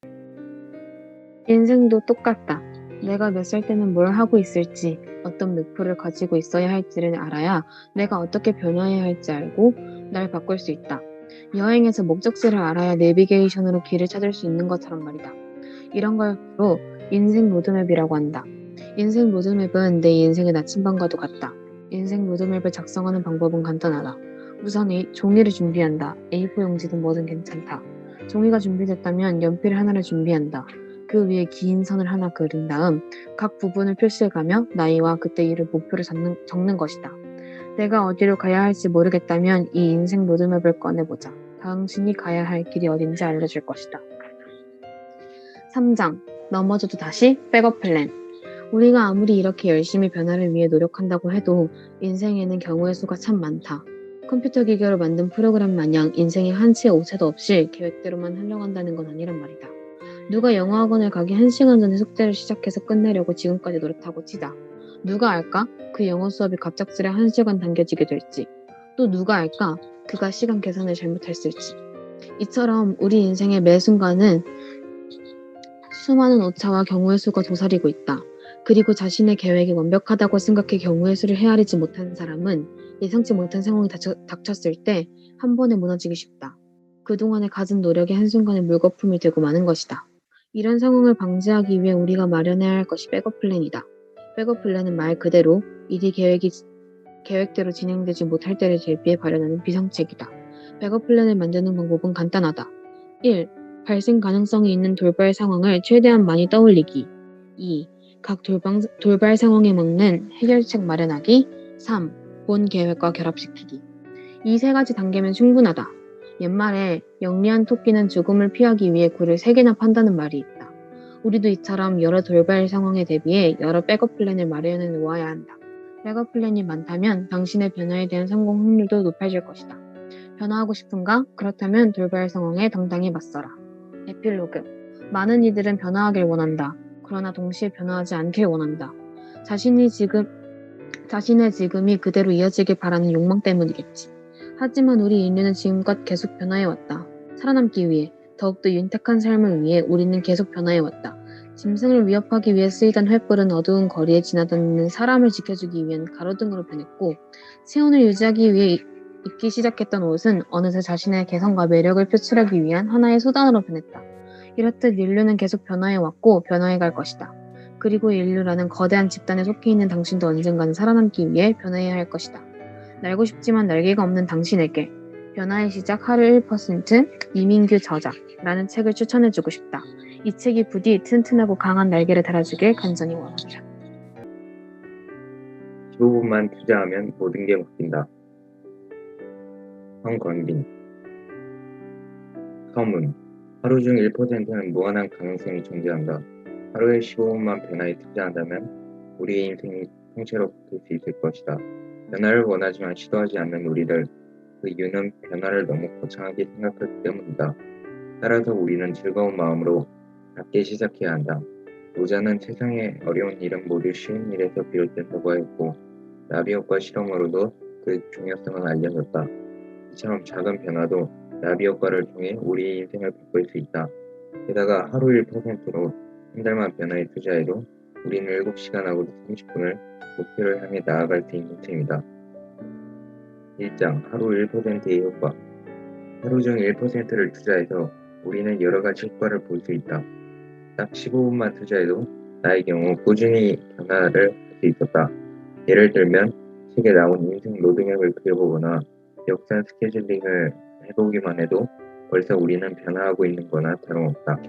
인생도 똑같다. 내가 몇 살 때는 뭘 하고 있을지, 어떤 목표를 가지고 있어야 할지를 알아야 내가 어떻게 변화해야 할지 알고 날 바꿀 수 있다. 여행에서 목적지를 알아야 내비게이션으로 길을 찾을 수 있는 것처럼 말이다. 이런 걸 바로 인생 로드맵이라고 한다. 인생 로드맵은 내 인생의 나침반과도 같다. 인생 로드맵을 작성하는 방법은 간단하다. 우선 종이를 준비한다. A4 용지든 뭐든 괜찮다. 종이가 준비됐다면 연필 하나를 준비한다. 그 위에 긴 선을 하나 그린 다음 각 부분을 표시해가며 나이와 그때 이룰 목표를 적는 것이다. 내가 어디로 가야 할지 모르겠다면 이 인생 로드맵을 꺼내보자. 당신이 가야 할 길이 어딘지 알려줄 것이다. 3장. 넘어져도 다시 백업 플랜. 우리가 아무리 이렇게 열심히 변화를 위해 노력한다고 해도 인생에는 경우의 수가 참 많다. 컴퓨터 기계로 만든 프로그램 마냥 인생에 한치의 오차도 없이 계획대로만 흘러간다는 건 아니란 말이다. 누가 영어학원을 가기 1시간 전에 숙제를 시작해서 끝내려고 지금까지 노력하고 치자. 누가 알까? 그 영어 수업이 갑작스레 1시간 당겨지게 될지. 또 누가 알까? 그가 시간 계산을 잘못했을지. 이처럼 우리 인생의 매 순간은 수많은 오차와 경우의 수가 도사리고 있다. 그리고 자신의 계획이 완벽하다고 생각해 경우의 수를 헤아리지 못한 사람은 예상치 못한 상황이 닥쳤을 때 한 번에 무너지기 쉽다. 그동안에 가진 노력이 한순간에 물거품이 되고 마는 것이다. 이런 상황을 방지하기 위해 우리가 마련해야 할 것이 백업 플랜이다. 백업 플랜은 말 그대로 일이 계획대로 진행되지 못할 때를 대비해 마련하는 비상책이다. 백업 플랜을 만드는 방법은 간단하다. 1. 발생 가능성이 있는 돌발 상황을 최대한 많이 떠올리기. 2. 각 돌발 상황에 맞는 해결책 마련하기. 3. 본 계획과 결합시키기. 이 세 가지 단계면 충분하다. 옛말에 영리한 토끼는 죽음을 피하기 위해 굴을 3개나 판다는 말이 있다. 우리도 이처럼 여러 돌발 상황에 대비해 여러 백업 플랜을 마련해 놓아야 한다. 백업 플랜이 많다면 당신의 변화에 대한 성공 확률도 높아질 것이다. 변화하고 싶은가? 그렇다면 돌발 상황에 당당히 맞서라. 에필로그. 많은 이들은 변화하길 원한다. 그러나 동시에 변화하지 않길 원한다. 자신의 지금이 그대로 이어지길 바라는 욕망 때문이겠지. 하지만 우리 인류는 지금껏 계속 변화해왔다. 살아남기 위해, 더욱더 윤택한 삶을 위해 우리는 계속 변화해왔다. 짐승을 위협하기 위해 쓰이던 횃불은 어두운 거리에 지나다니는 사람을 지켜주기 위한 가로등으로 변했고, 체온을 유지하기 위해 입기 시작했던 옷은 어느새 자신의 개성과 매력을 표출하기 위한 하나의 수단으로 변했다. 이렇듯 인류는 계속 변화해왔고 변화해갈 것이다. 그리고 인류라는 거대한 집단에 속해 있는 당신도 언젠가는 살아남기 위해 변화해야 할 것이다. 날고 싶지만 날개가 없는 당신에게 변화의 시작 하루 1% 이민규 저자라는 책을 추천해주고 싶다. 이 책이 부디 튼튼하고 강한 날개를 달아주길 간절히 원한다. 15분만 투자하면 모든 게 바뀐다. 황건빈. 서문. 하루 중 1%는 무한한 가능성이 존재한다. 하루에 15분만 변화에 투자한다면 우리의 인생이 통째로 바뀔 수 있을 것이다. 변화를 원하지만 시도하지 않는 우리들, 그 이유는 변화를 너무 거창하게 생각하기 때문이다. 따라서 우리는 즐거운 마음으로 작게 시작해야 한다. 노자는 세상의 어려운 일은 모두 쉬운 일에서 비롯된다고 했고, 나비효과 실험으로도 그 중요성을 알려줬다. 이처럼 작은 변화도 나비효과를 통해 우리의 인생을 바꿀 수 있다. 게다가 하루 1%로 한 달만 변화에 투자해도 우리는 7시간하고 30분을 목표를 향해 나아갈 수 있는 셈이다. 1장 하루 1%의 효과. 하루 중 1%를 투자해서 우리는 여러 가지 효과를 볼 수 있다. 딱 15분만 투자해도 나의 경우 꾸준히 변화를 할 수 있었다. 예를 들면 책에 나온 인생 로드맵을 그려보거나 역산 스케줄링을 해보기만 해도 벌써 우리는 변화하고 있는 거나 다름없다.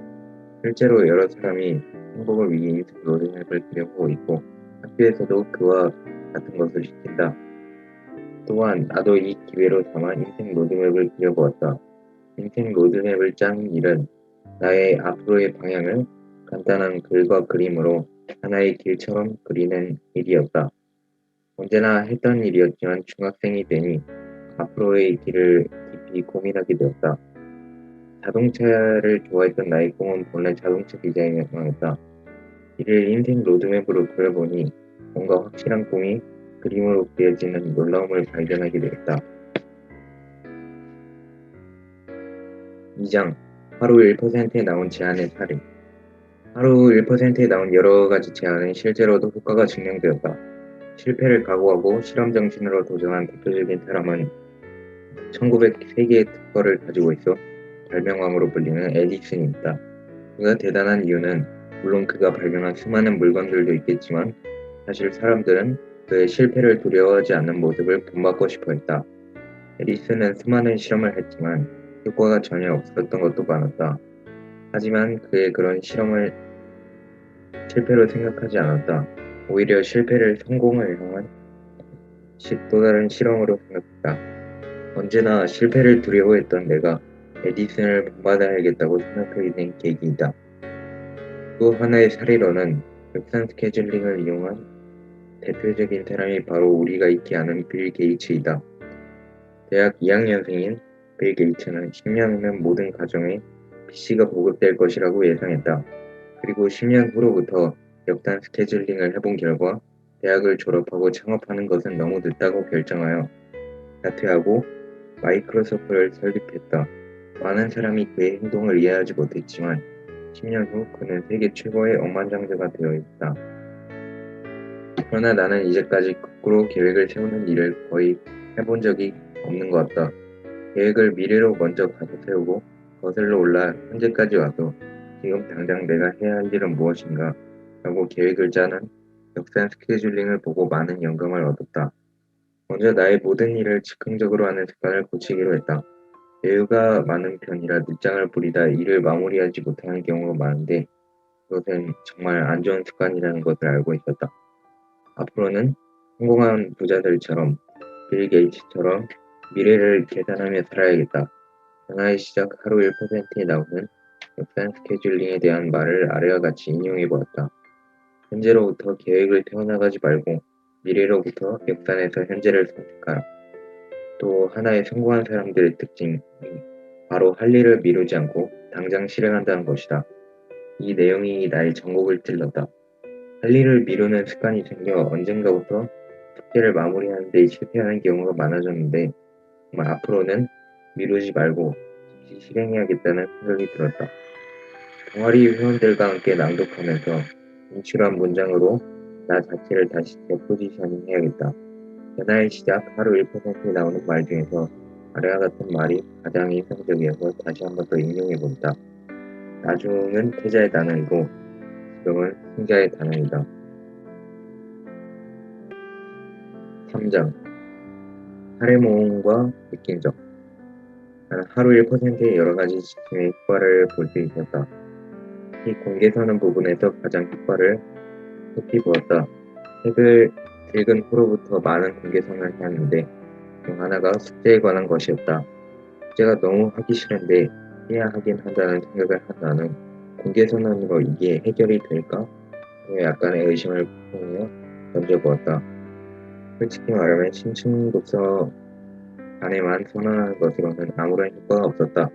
실제로 여러 사람이 행복을 위해 인생 로드맵을 그려보고 있고 학교에서도 그와 같은 것을 시킨다. 또한 나도 이 기회로 삼아 인생 로드맵을 그려보았다. 인생 로드맵을 짜는 일은 나의 앞으로의 방향을 간단한 글과 그림으로 하나의 길처럼 그리는 일이었다. 언제나 했던 일이었지만 중학생이 되니 앞으로의 길을 깊이 고민하게 되었다. 자동차를 좋아했던 나의 꿈은 본래 자동차 디자이너였다. 이를 인생 로드맵으로 그려보니 뭔가 확실한 꿈이 그림으로 그려지는 놀라움을 발견하게 되었다. 2장 하루 1%에 나온 제안의 살인. 하루 1%에 나온 여러 가지 제안은 실제로도 효과가 증명되었다. 실패를 각오하고 실험 정신으로 도전한 대표적인 사람은 1903개의 특허를 가지고 있어 발명왕으로 불리는 에디슨입니다. 그가 대단한 이유는 물론 그가 발명한 수많은 물건들도 있겠지만 사실 사람들은 그의 실패를 두려워하지 않는 모습을 본받고 싶어 했다. 에디슨은 수많은 실험을 했지만 효과가 전혀 없었던 것도 많았다. 하지만 그의 그런 실험을 실패로 생각하지 않았다. 오히려 실패를 성공을 향한 또 다른 실험으로 생각했다. 언제나 실패를 두려워했던 내가 에디슨을 본받아야겠다고 생각하게 된 계기이다. 또 하나의 사례로는 역산 스케줄링을 이용한 대표적인 사람이 바로 우리가 익히 아는 빌 게이츠이다. 대학 2학년생인 빌 게이츠는 10년 후면 모든 가정에 PC가 보급될 것이라고 예상했다. 그리고 10년 후로부터 역산 스케줄링을 해본 결과 대학을 졸업하고 창업하는 것은 너무 늦다고 결정하여 사퇴하고 마이크로소프트를 설립했다. 많은 사람이 그의 행동을 이해하지 못했지만 10년 후 그는 세계 최고의 억만장자가 되어 있다. 그러나 나는 이제까지 거꾸로 계획을 세우는 일을 거의 해본 적이 없는 것 같다. 계획을 미래로 먼저 가서 세우고 거슬러 올라 현재까지 와서 지금 당장 내가 해야 할 일은 무엇인가 라고 계획을 짜는 역산 스케줄링을 보고 많은 영감을 얻었다. 먼저 나의 모든 일을 즉흥적으로 하는 습관을 고치기로 했다. 여유가 많은 편이라 늦장을 부리다 일을 마무리하지 못하는 경우가 많은데 그것은 정말 안 좋은 습관이라는 것을 알고 있었다. 앞으로는 성공한 부자들처럼 빌 게이츠처럼 미래를 계산하며 살아야겠다. 변화의 시작 하루 1%에 나오는 역산 스케줄링에 대한 말을 아래와 같이 인용해 보았다. 현재로부터 계획을 세워나가지 말고 미래로부터 역산해서 현재를 선택하라. 또 하나의 성공한 사람들의 특징이 바로 할 일을 미루지 않고 당장 실행한다는 것이다. 이 내용이 나의 전곡을 찔렀다. 할 일을 미루는 습관이 생겨 언젠가부터 숙제를 마무리하는 데 실패하는 경우가 많아졌는데 정말 앞으로는 미루지 말고 즉시 실행해야겠다는 생각이 들었다. 동아리 회원들과 함께 낭독하면서 인출한 문장으로 나 자체를 다시 재포지셔닝 해야겠다. 변화의 시작 하루 1%에 나오는 말 중에서 아래와 같은 말이 가장 인상적이어서 다시 한 번 더 인용해본다. 나중은 패자의 단어이고 지금은 승자의 단어이다. 3장 사례 모험과 느낀 점. 나는 하루 1%의 여러 가지 지침의 효과를 볼 수 있었다. 특히 공개서는 부분에서 가장 효과를 속히 보았다. 책을 읽은 후로부터 많은 공개선을 하였는데 중 하나가 숙제에 관한 것이었다. 숙제가 너무 하기 싫은데 해야 하긴 한다는 생각을 한 나는 공개선언으로 이게 해결이 될까? 약간의 의심을 품으며 던져보았다. 솔직히 말하면 심층 독서 안에만 선언하는 것으로는 아무런 효과가 없었다.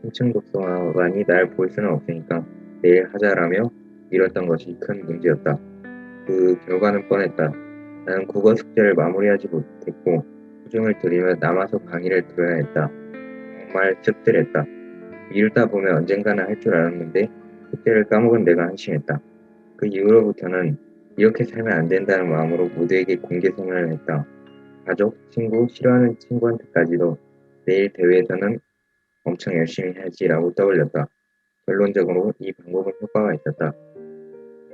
심층 독서관이 날 볼 수는 없으니까 내일 하자라며 미뤘던 것이 큰 문제였다. 그 결과는 뻔했다. 나는 국어 숙제를 마무리하지 못했고 소중을 들이며 남아서 강의를 들어야 했다. 정말 씁쓸했다. 미루다 보면 언젠가는 할 줄 알았는데 숙제를 까먹은 내가 한심했다. 그 이후로부터는 이렇게 살면 안 된다는 마음으로 모두에게 공개 선언을 했다. 가족, 친구, 싫어하는 친구한테까지도 내일 대회에서는 엄청 열심히 해야지라고 떠올렸다. 결론적으로 이 방법은 효과가 있었다.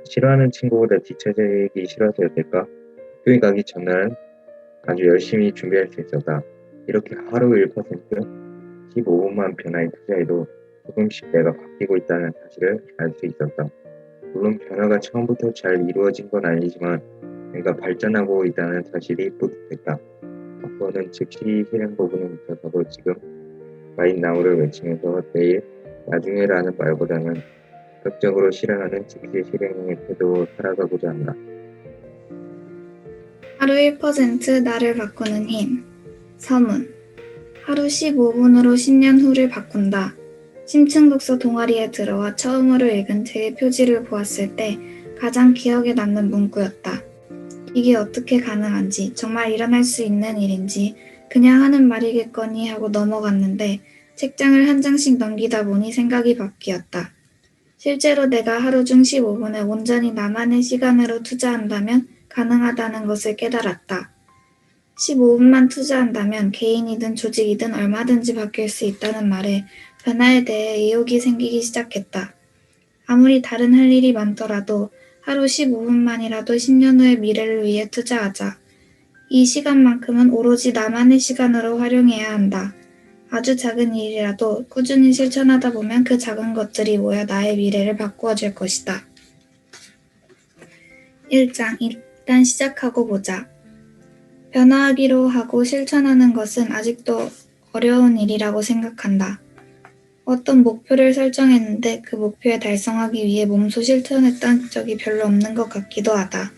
싫어하는 친구보다 뒤처지기 싫어서였을까? 학교에 가기 전날은 아주 열심히 준비할 수 있었다. 이렇게 하루 1%, 15분만 변화에 투자해도 조금씩 내가 바뀌고 있다는 사실을 알 수 있었다. 물론 변화가 처음부터 잘 이루어진 건 아니지만 내가 발전하고 있다는 사실이 뿌듯했다. 앞으로는 즉시 실행 부분에 있어서도 지금 right now를 외치면서 내일, 나중에라는 말보다는 적극적으로 실행하는 즉시 실행의 태도로 살아가고자 한다. 하루 1% 나를 바꾸는 힘. 서문. 하루 15분으로 10년 후를 바꾼다. 심층 독서 동아리에 들어와 처음으로 읽은 책의 표지를 보았을 때 가장 기억에 남는 문구였다. 이게 어떻게 가능한지, 정말 일어날 수 있는 일인지, 그냥 하는 말이겠거니 하고 넘어갔는데 책장을 한 장씩 넘기다 보니 생각이 바뀌었다. 실제로 내가 하루 중 15분을 온전히 나만의 시간으로 투자한다면 가능하다는 것을 깨달았다. 15분만 투자한다면 개인이든 조직이든 얼마든지 바뀔 수 있다는 말에 변화에 대해 의욕이 생기기 시작했다. 아무리 다른 할 일이 많더라도 하루 15분만이라도 10년 후의 미래를 위해 투자하자. 이 시간만큼은 오로지 나만의 시간으로 활용해야 한다. 아주 작은 일이라도 꾸준히 실천하다 보면 그 작은 것들이 모여 나의 미래를 바꾸어 줄 것이다. 1장. 일단 시작하고 보자. 변화하기로 하고 실천하는 것은 아직도 어려운 일이라고 생각한다. 어떤 목표를 설정했는데 그 목표에 달성하기 위해 몸소 실천했던 적이 별로 없는 것 같기도 하다.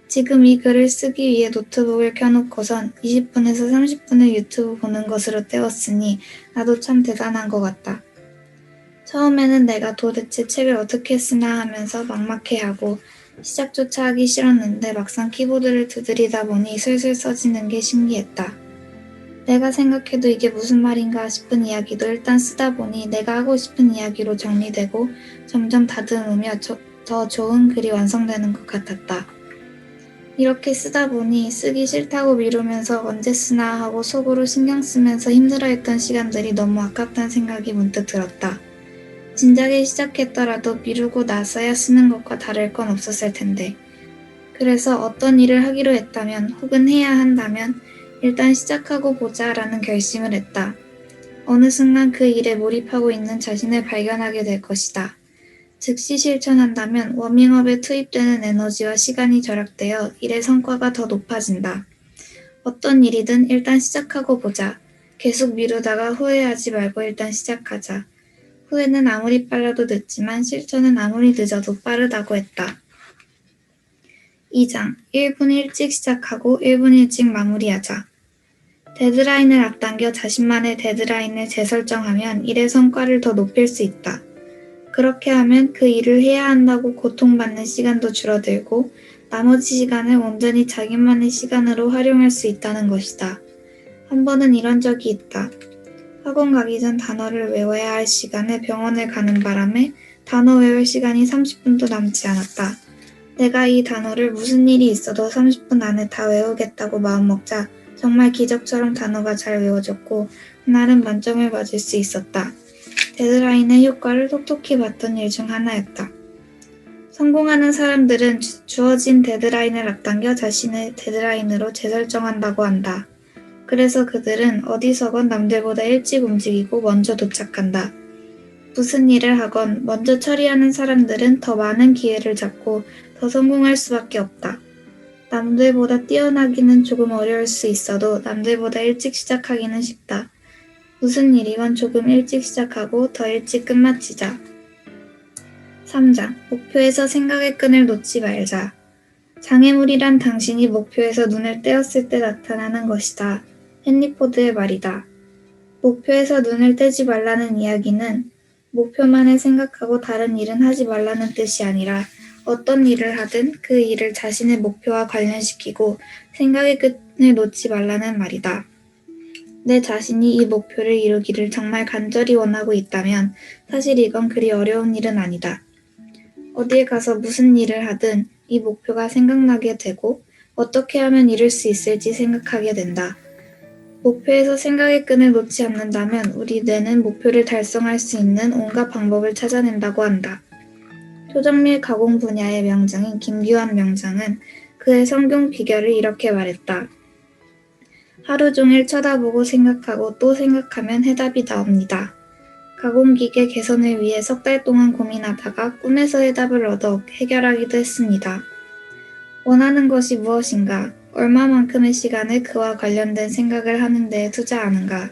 지금 이 글을 쓰기 위해 노트북을 켜놓고선 20분에서 30분을 유튜브 보는 것으로 때웠으니 나도 참 대단한 것 같다. 처음에는 내가 도대체 책을 어떻게 쓰나 하면서 막막해하고 시작조차 하기 싫었는데 막상 키보드를 두드리다 보니 슬슬 써지는 게 신기했다. 내가 생각해도 이게 무슨 말인가 싶은 이야기도 일단 쓰다 보니 내가 하고 싶은 이야기로 정리되고 점점 다듬으며 더 좋은 글이 완성되는 것 같았다. 이렇게 쓰다 보니 쓰기 싫다고 미루면서 언제 쓰나 하고 속으로 신경 쓰면서 힘들어했던 시간들이 너무 아깝다는 생각이 문득 들었다. 진작에 시작했더라도 미루고 나서야 쓰는 것과 다를 건 없었을 텐데. 그래서 어떤 일을 하기로 했다면 혹은 해야 한다면 일단 시작하고 보자 라는 결심을 했다. 어느 순간 그 일에 몰입하고 있는 자신을 발견하게 될 것이다. 즉시 실천한다면 워밍업에 투입되는 에너지와 시간이 절약되어 일의 성과가 더 높아진다. 어떤 일이든 일단 시작하고 보자. 계속 미루다가 후회하지 말고 일단 시작하자. 후회는 아무리 빨라도 늦지만 실천은 아무리 늦어도 빠르다고 했다. 2장. 1분 일찍 시작하고 1분 일찍 마무리하자. 데드라인을 앞당겨 자신만의 데드라인을 재설정하면 일의 성과를 더 높일 수 있다. 그렇게 하면 그 일을 해야 한다고 고통받는 시간도 줄어들고 나머지 시간을 온전히 자기만의 시간으로 활용할 수 있다는 것이다. 한 번은 이런 적이 있다. 학원 가기 전 단어를 외워야 할 시간에 병원을 가는 바람에 단어 외울 시간이 30분도 남지 않았다. 내가 이 단어를 무슨 일이 있어도 30분 안에 다 외우겠다고 마음먹자 정말 기적처럼 단어가 잘 외워졌고 그날은 만점을 맞을 수 있었다. 데드라인의 효과를 톡톡히 봤던 일 중 하나였다. 성공하는 사람들은 주어진 데드라인을 앞당겨 자신의 데드라인으로 재설정한다고 한다. 그래서 그들은 어디서건 남들보다 일찍 움직이고 먼저 도착한다. 무슨 일을 하건 먼저 처리하는 사람들은 더 많은 기회를 잡고 더 성공할 수밖에 없다. 남들보다 뛰어나기는 조금 어려울 수 있어도 남들보다 일찍 시작하기는 쉽다. 무슨 일이건 조금 일찍 시작하고 더 일찍 끝마치자. 3장. 목표에서 생각의 끈을 놓지 말자. 장애물이란 당신이 목표에서 눈을 떼었을 때 나타나는 것이다. 헨리 포드의 말이다. 목표에서 눈을 떼지 말라는 이야기는 목표만을 생각하고 다른 일은 하지 말라는 뜻이 아니라 어떤 일을 하든 그 일을 자신의 목표와 관련시키고 생각의 끈을 놓지 말라는 말이다. 내 자신이 이 목표를 이루기를 정말 간절히 원하고 있다면 사실 이건 그리 어려운 일은 아니다. 어딜 가서 무슨 일을 하든 이 목표가 생각나게 되고 어떻게 하면 이룰 수 있을지 생각하게 된다. 목표에서 생각의 끈을 놓지 않는다면 우리 뇌는 목표를 달성할 수 있는 온갖 방법을 찾아낸다고 한다. 초정밀 가공 분야의 명장인 김규환 명장은 그의 성공 비결을 이렇게 말했다. 하루 종일 쳐다보고 생각하고 또 생각하면 해답이 나옵니다. 가공기계 개선을 위해 3달 동안 고민하다가 꿈에서 해답을 얻어 해결하기도 했습니다. 원하는 것이 무엇인가? 얼마만큼의 시간을 그와 관련된 생각을 하는 데에 투자하는가?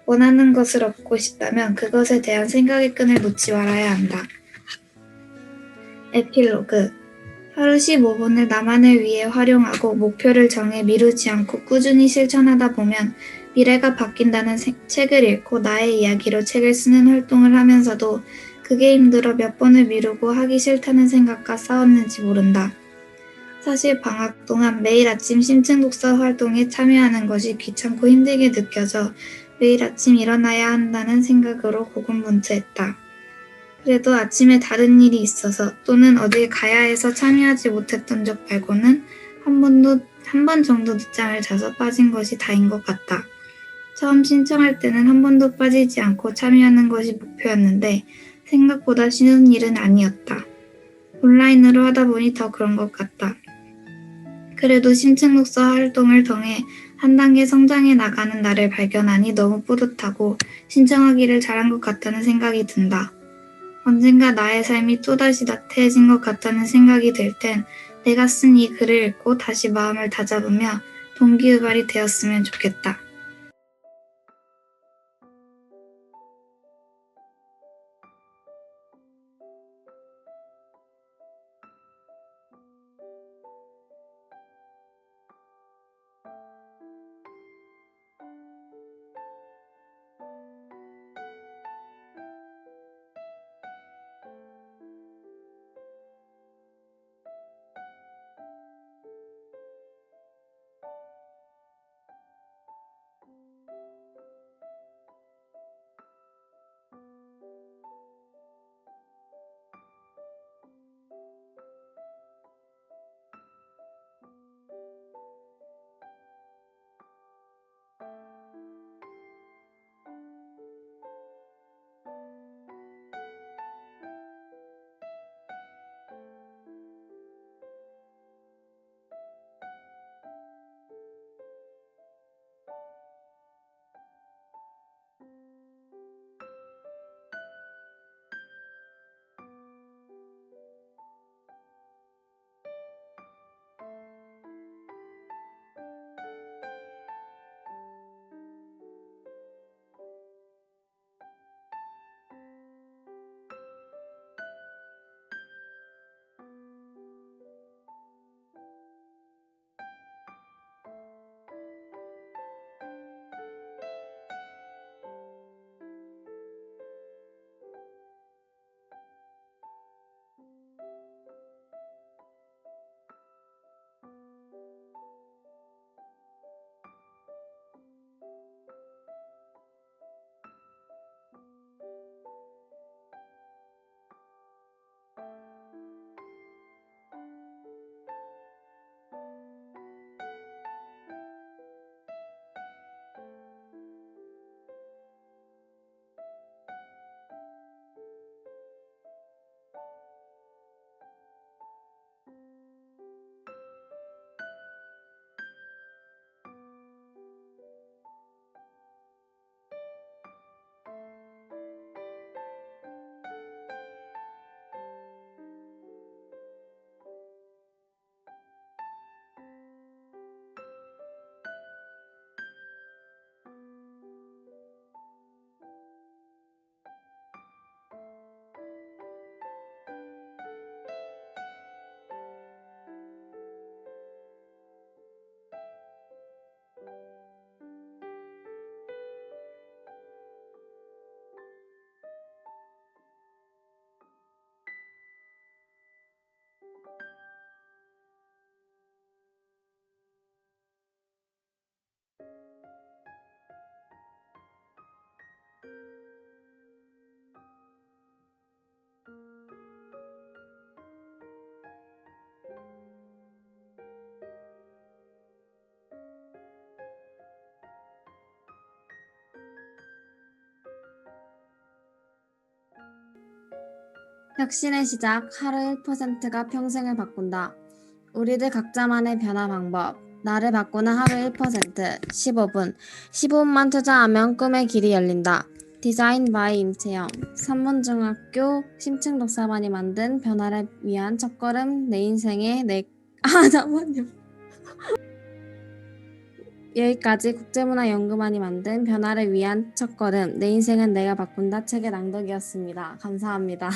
원하는 것을 얻고 싶다면 그것에 대한 생각의 끈을 놓지 말아야 한다. 에필로그. 하루 15분을 나만을 위해 활용하고 목표를 정해 미루지 않고 꾸준히 실천하다 보면 미래가 바뀐다는 책을 읽고 나의 이야기로 책을 쓰는 활동을 하면서도 그게 힘들어 몇 번을 미루고 하기 싫다는 생각과 싸웠는지 모른다. 사실 방학 동안 매일 아침 심층 독서 활동에 참여하는 것이 귀찮고 힘들게 느껴져 매일 아침 일어나야 한다는 생각으로 고군분투했다. 그래도 아침에 다른 일이 있어서 또는 어딜 가야 해서 참여하지 못했던 적 말고는 한 번 정도 늦잠을 자서 빠진 것이 다인 것 같다. 처음 신청할 때는 한 번도 빠지지 않고 참여하는 것이 목표였는데 생각보다 쉬운 일은 아니었다. 온라인으로 하다 보니 더 그런 것 같다. 그래도 심층 독서 활동을 통해 한 단계 성장해 나가는 나를 발견하니 너무 뿌듯하고 신청하기를 잘한 것 같다는 생각이 든다. 언젠가 나의 삶이 또다시 나태해진 것 같다는 생각이 들 땐 내가 쓴 이 글을 읽고 다시 마음을 다잡으며 동기유발이 되었으면 좋겠다. 혁신의 시작, 하루 1%가 평생을 바꾼다. 우리들 각자만의 변화 방법. 나를 바꾸는 하루 1%, 15분. 15분만 투자하면 꿈의 길이 열린다. 디자인 바이 임채영. 산문중학교 심층 독서반이 만든 변화를 위한 첫걸음, 내 인생의 잠깐만요. 여기까지 국제문화연구반이 만든 변화를 위한 첫걸음, 내 인생은 내가 바꾼다 책의 낭독이었습니다. 감사합니다.